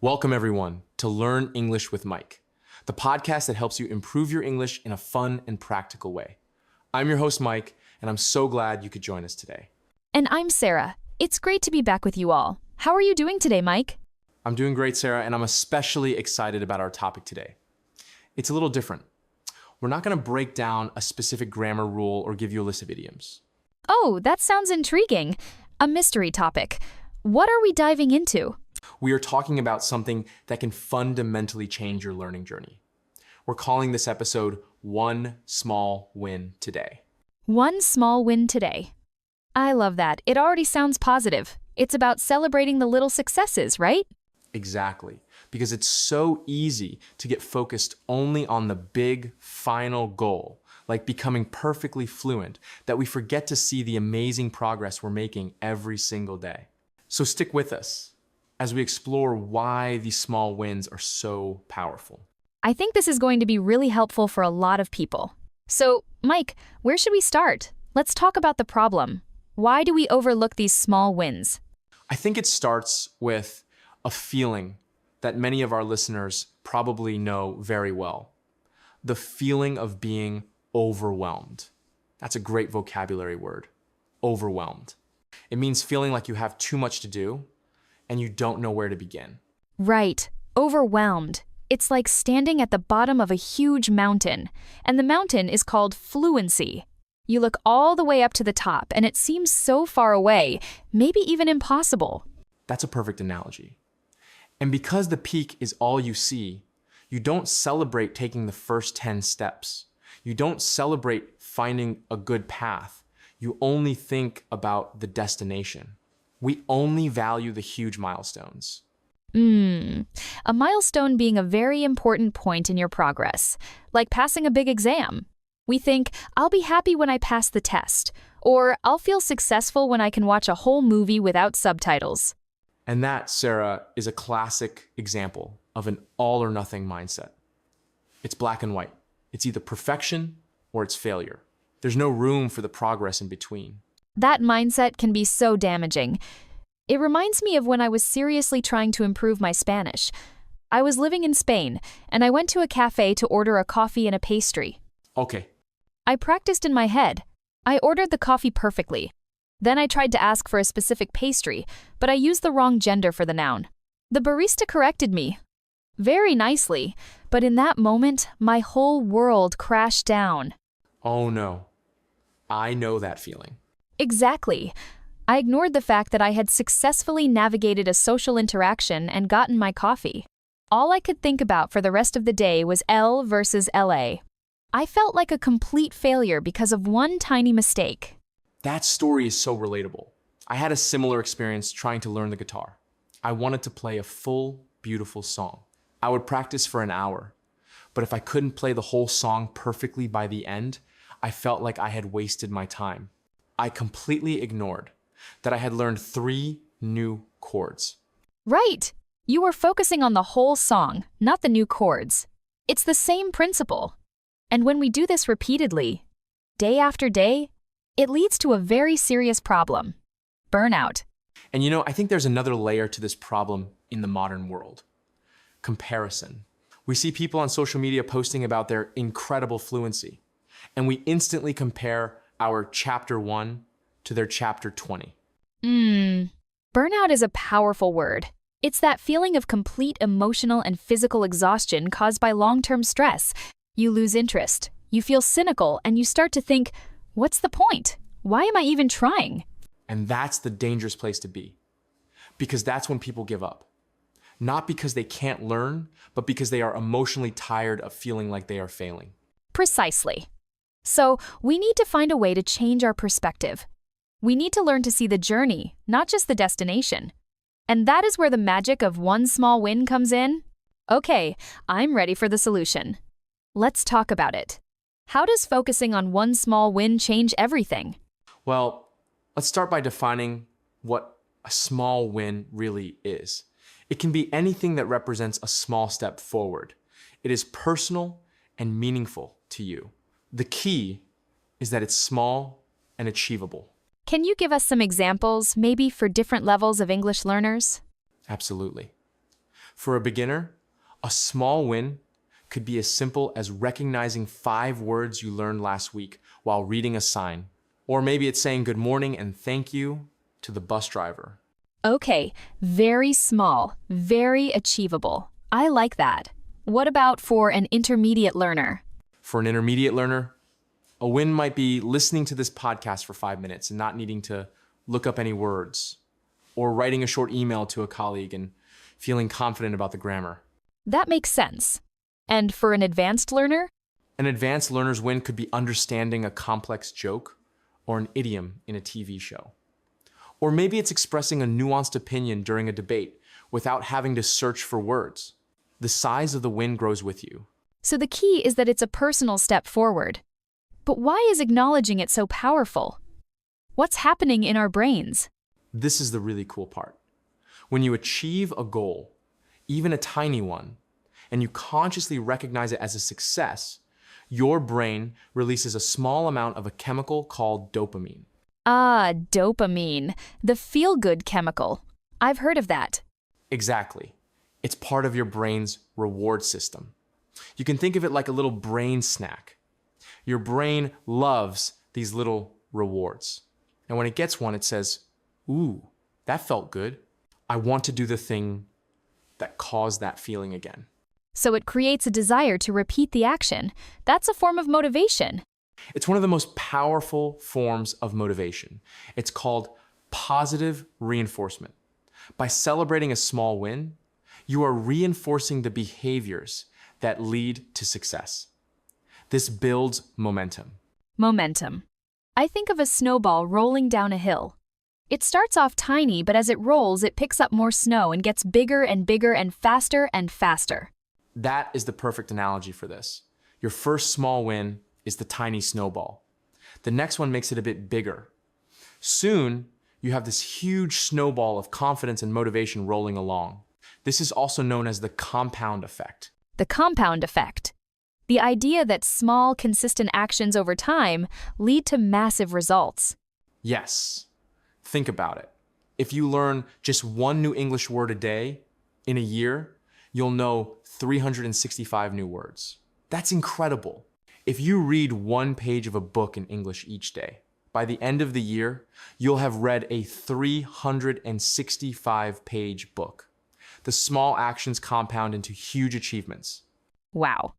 Welcome, everyone, to Learn English with Mike, the podcast that helps you improve your English in a fun and practical way. I'm your host, Mike, and I'm so glad you could join us today. And I'm Sarah. It's great to be back with you all. How are you doing today, Mike? I'm doing great, Sarah, and I'm especially excited about our topic today. It's a little different. We're not going to break down a specific grammar rule or give you a list of idioms. Oh, that sounds intriguing. A mystery topic. What are we diving into? We are talking about something that can fundamentally change your learning journey. We're calling this episode One Small Win Today. One small win today. I love that. It already sounds positive. It's about celebrating the little successes, right? Exactly, because it's so easy to get focused only on the big final goal, like becoming perfectly fluent, that we forget to see the amazing progress we're making every single day. So stick with us as we explore why these small wins are so powerful. I think this is going to be really helpful for a lot of people. So, Mike, where should we start? Let's talk about the problem. Why do we overlook these small wins? I think it starts with a feeling that many of our listeners probably know very well. The feeling of being overwhelmed. That's a great vocabulary word. Overwhelmed. It means feeling like you have too much to do and you don't know where to begin. Right. Overwhelmed. It's like standing at the bottom of a huge mountain, and the mountain is called fluency. You look all the way up to the top, and it seems so far away, maybe even impossible. That's a perfect analogy. And because the peak is all you see, you don't celebrate taking the first 10 steps. You don't celebrate finding a good path. You only think about the destination. We only value the huge milestones. A milestone being a very important point in your progress, like passing a big exam. We think, I'll be happy when I pass the test, or I'll feel successful when I can watch a whole movie without subtitles. And that, Sarah, is a classic example of an all or nothing mindset. It's black and white. It's either perfection or it's failure. There's no room for the progress in between. That mindset can be so damaging. It reminds me of when I was seriously trying to improve my Spanish. I was living in Spain, and I went to a cafe to order a coffee and a pastry. Okay. I practiced in my head. I ordered the coffee perfectly. Then I tried to ask for a specific pastry, but I used the wrong gender for the noun. The barista corrected me. Very nicely, but in that moment, my whole world crashed down. Oh no. I know that feeling. Exactly. I ignored the fact that I had successfully navigated a social interaction and gotten my coffee. All I could think about for the rest of the day was L versus LA. I felt like a complete failure because of one tiny mistake. That story is so relatable. I had a similar experience trying to learn the guitar. I wanted to play a full, beautiful song. I would practice for an hour, but if I couldn't play the whole song perfectly by the end, I felt like I had wasted my time. I completely ignored that I had learned 3 new chords. Right! You were focusing on the whole song, not the new chords. It's the same principle. And when we do this repeatedly, day after day, it leads to a very serious problem: burnout. And I think there's another layer to this problem in the modern world: comparison. We see people on social media posting about their incredible fluency, and we instantly compare our chapter 1 to their chapter 20. Burnout is a powerful word. It's that feeling of complete emotional and physical exhaustion caused by long-term stress. You lose interest, you feel cynical, and you start to think, what's the point? Why am I even trying? And that's the dangerous place to be, because that's when people give up. Not because they can't learn, but because they are emotionally tired of feeling like they are failing. Precisely. So, we need to find a way to change our perspective. We need to learn to see the journey, not just the destination. And that is where the magic of one small win comes in. Okay, I'm ready for the solution. Let's talk about it. How does focusing on one small win change everything? Well, let's start by defining what a small win really is. It can be anything that represents a small step forward. It is personal and meaningful to you. The key is that it's small and achievable. Can you give us some examples, maybe for different levels of English learners? Absolutely. For a beginner, a small win could be as simple as recognizing 5 words you learned last week while reading a sign. Or maybe it's saying good morning and thank you to the bus driver. Okay, very small, very achievable. I like that. What about for an intermediate learner? For an intermediate learner, a win might be listening to this podcast for 5 minutes and not needing to look up any words, or writing a short email to a colleague and feeling confident about the grammar. That makes sense. And for an advanced learner? An advanced learner's win could be understanding a complex joke or an idiom in a TV show. Or maybe it's expressing a nuanced opinion during a debate without having to search for words. The size of the win grows with you. So the key is that it's a personal step forward. But why is acknowledging it so powerful? What's happening in our brains? This is the really cool part. When you achieve a goal, even a tiny one, and you consciously recognize it as a success, your brain releases a small amount of a chemical called dopamine. Ah, dopamine, the feel-good chemical. I've heard of that. Exactly. It's part of your brain's reward system. You can think of it like a little brain snack. Your brain loves these little rewards. And when it gets one, it says, ooh, that felt good. I want to do the thing that caused that feeling again. So it creates a desire to repeat the action. That's a form of motivation. It's one of the most powerful forms of motivation. It's called positive reinforcement. By celebrating a small win, you are reinforcing the behaviors that lead to success. This builds momentum. Momentum. I think of a snowball rolling down a hill. It starts off tiny, but as it rolls, it picks up more snow and gets bigger and bigger and faster and faster. That is the perfect analogy for this. Your first small win is the tiny snowball. The next one makes it a bit bigger. Soon, you have this huge snowball of confidence and motivation rolling along. This is also known as the compound effect. The compound effect. The idea that small, consistent actions over time lead to massive results. Yes. Think about it. If you learn just one new English word a day, in a year, you'll know 365 new words. That's incredible. If you read one page of a book in English each day, by the end of the year, you'll have read a 365-page book. The small actions compound into huge achievements. Wow.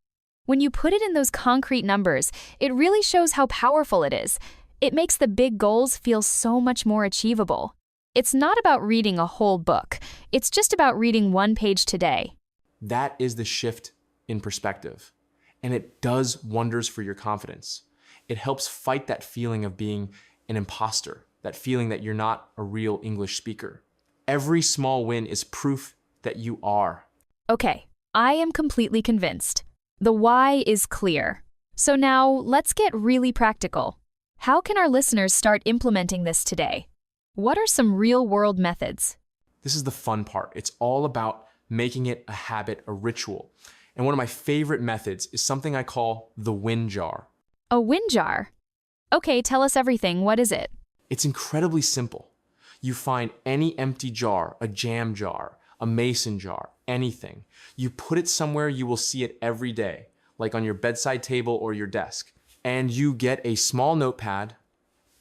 When you put it in those concrete numbers, it really shows how powerful it is. It makes the big goals feel so much more achievable. It's not about reading a whole book. It's just about reading one page today. That is the shift in perspective. And it does wonders for your confidence. It helps fight that feeling of being an imposter, that feeling that you're not a real English speaker. Every small win is proof that you are. Okay, I am completely convinced. The why is clear. So now let's get really practical. How can our listeners start implementing this today? What are some real-world methods? This is the fun part. It's all about making it a habit, a ritual. And one of my favorite methods is something I call the win jar. A win jar? Okay, tell us everything. What is it? It's incredibly simple. You find any empty jar, a jam jar, a mason jar, anything. You put it somewhere you will see it every day, like on your bedside table or your desk. And you get a small notepad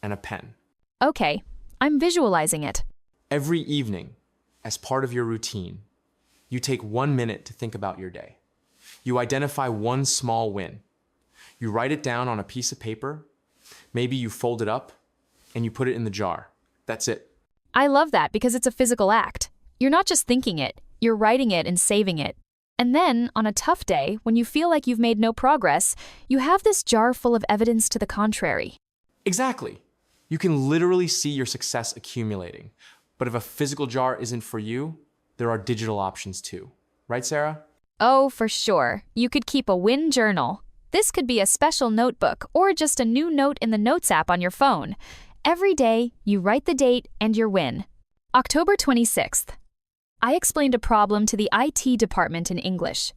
and a pen. Okay, I'm visualizing it. Every evening, as part of your routine, you take 1 minute to think about your day. You identify one small win. You write it down on a piece of paper. Maybe you fold it up and you put it in the jar. That's it. I love that because it's a physical act. You're not just thinking it, you're writing it and saving it. And then, on a tough day, when you feel like you've made no progress, you have this jar full of evidence to the contrary. Exactly. You can literally see your success accumulating. But if a physical jar isn't for you, there are digital options too. Right, Sarah? Oh, for sure. You could keep a win journal. This could be a special notebook or just a new note in the Notes app on your phone. Every day, you write the date and your win. October 26th. I explained a problem to the IT department in English.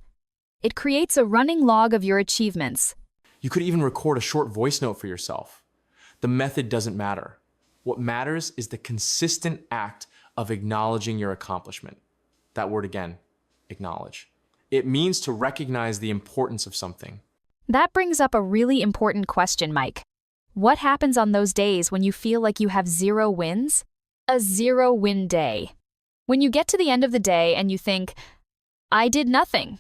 It creates a running log of your achievements. You could even record a short voice note for yourself. The method doesn't matter. What matters is the consistent act of acknowledging your accomplishment. That word again, acknowledge. It means to recognize the importance of something. That brings up a really important question, Mike. What happens on those days when you feel like you have 0 wins? A 0-win day. When you get to the end of the day and you think, I did nothing.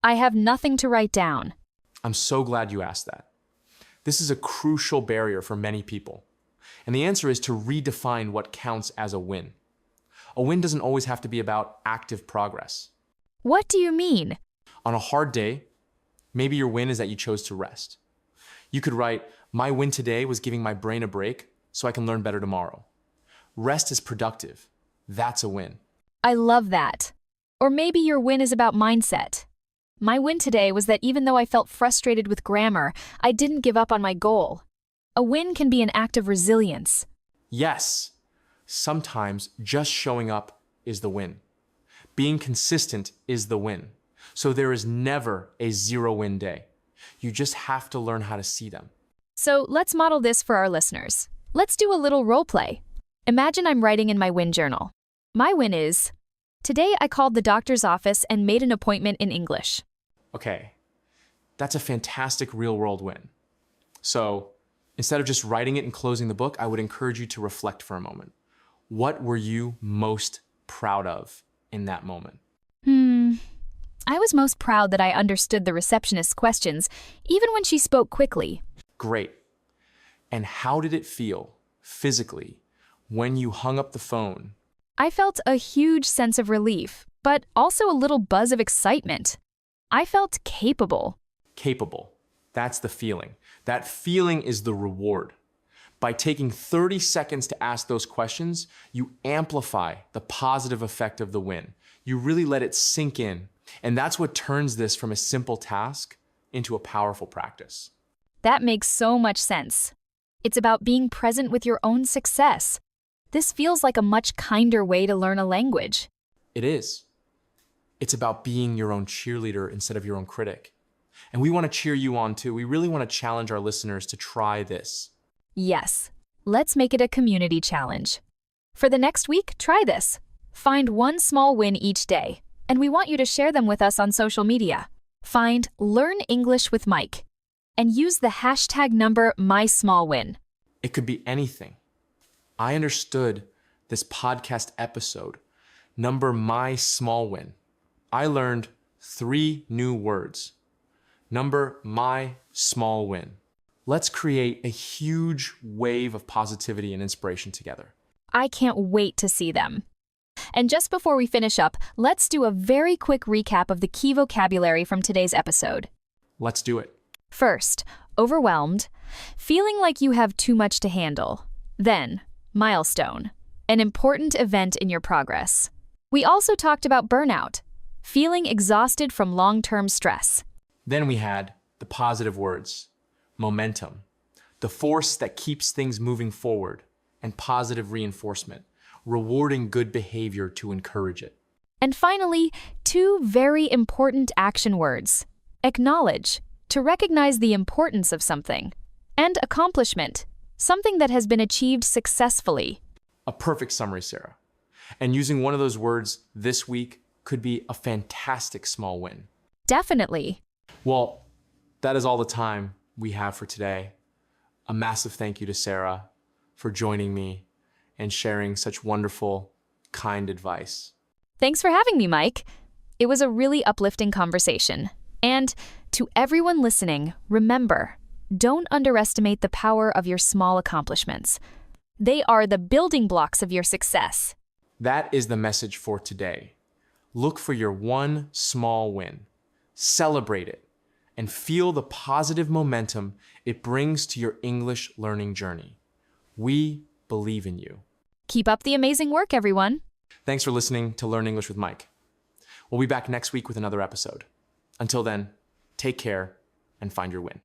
I have nothing to write down. I'm so glad you asked that. This is a crucial barrier for many people. And the answer is to redefine what counts as a win. A win doesn't always have to be about active progress. What do you mean? On a hard day, maybe your win is that you chose to rest. You could write, my win today was giving my brain a break so I can learn better tomorrow. Rest is productive. That's a win. I love that. Or maybe your win is about mindset. My win today was that even though I felt frustrated with grammar, I didn't give up on my goal. A win can be an act of resilience. Yes, sometimes just showing up is the win. Being consistent is the win. So there is never a 0-win day. You just have to learn how to see them. So let's model this for our listeners. Let's do a little role play. Imagine I'm writing in my win journal. My win is, today I called the doctor's office and made an appointment in English. Okay, that's a fantastic real-world win. So instead of just writing it and closing the book, I would encourage you to reflect for a moment. What were you most proud of in that moment? I was most proud that I understood the receptionist's questions, even when she spoke quickly. Great. And how did it feel, physically, when you hung up the phone? I felt a huge sense of relief, but also a little buzz of excitement. I felt capable. Capable. That's the feeling. That feeling is the reward. By taking 30 seconds to ask those questions, you amplify the positive effect of the win. You really let it sink in. And that's what turns this from a simple task into a powerful practice. That makes so much sense. It's about being present with your own success. This feels like a much kinder way to learn a language. It is. It's about being your own cheerleader instead of your own critic. And we want to cheer you on too. We really want to challenge our listeners to try this. Yes, let's make it a community challenge. For the next week, try this. Find one small win each day, and we want you to share them with us on social media. Find Learn English with Mike, and use the hashtag number #MySmallWin. It could be anything. I understood this podcast episode, number my small win. I learned 3 new words. Number my small win. Let's create a huge wave of positivity and inspiration together. I can't wait to see them. And just before we finish up, let's do a very quick recap of the key vocabulary from today's episode. Let's do it. First, overwhelmed, feeling like you have too much to handle. Then, milestone, an important event in your progress. We also talked about burnout, feeling exhausted from long-term stress. Then we had the positive words, momentum, the force that keeps things moving forward, and positive reinforcement, rewarding good behavior to encourage it. And finally, 2 very important action words, acknowledge, to recognize the importance of something, and accomplishment, something that has been achieved successfully. A perfect summary, Sarah. And using one of those words this week could be a fantastic small win. Definitely. Well, that is all the time we have for today. A massive thank you to Sarah for joining me and sharing such wonderful, kind advice. Thanks for having me, Mike. It was a really uplifting conversation. And to everyone listening, remember, don't underestimate the power of your small accomplishments. They are the building blocks of your success. That is the message for today. Look for your one small win. Celebrate it and feel the positive momentum it brings to your English learning journey. We believe in you. Keep up the amazing work, everyone. Thanks for listening to Learn English with Mike. We'll be back next week with another episode. Until then, take care and find your win.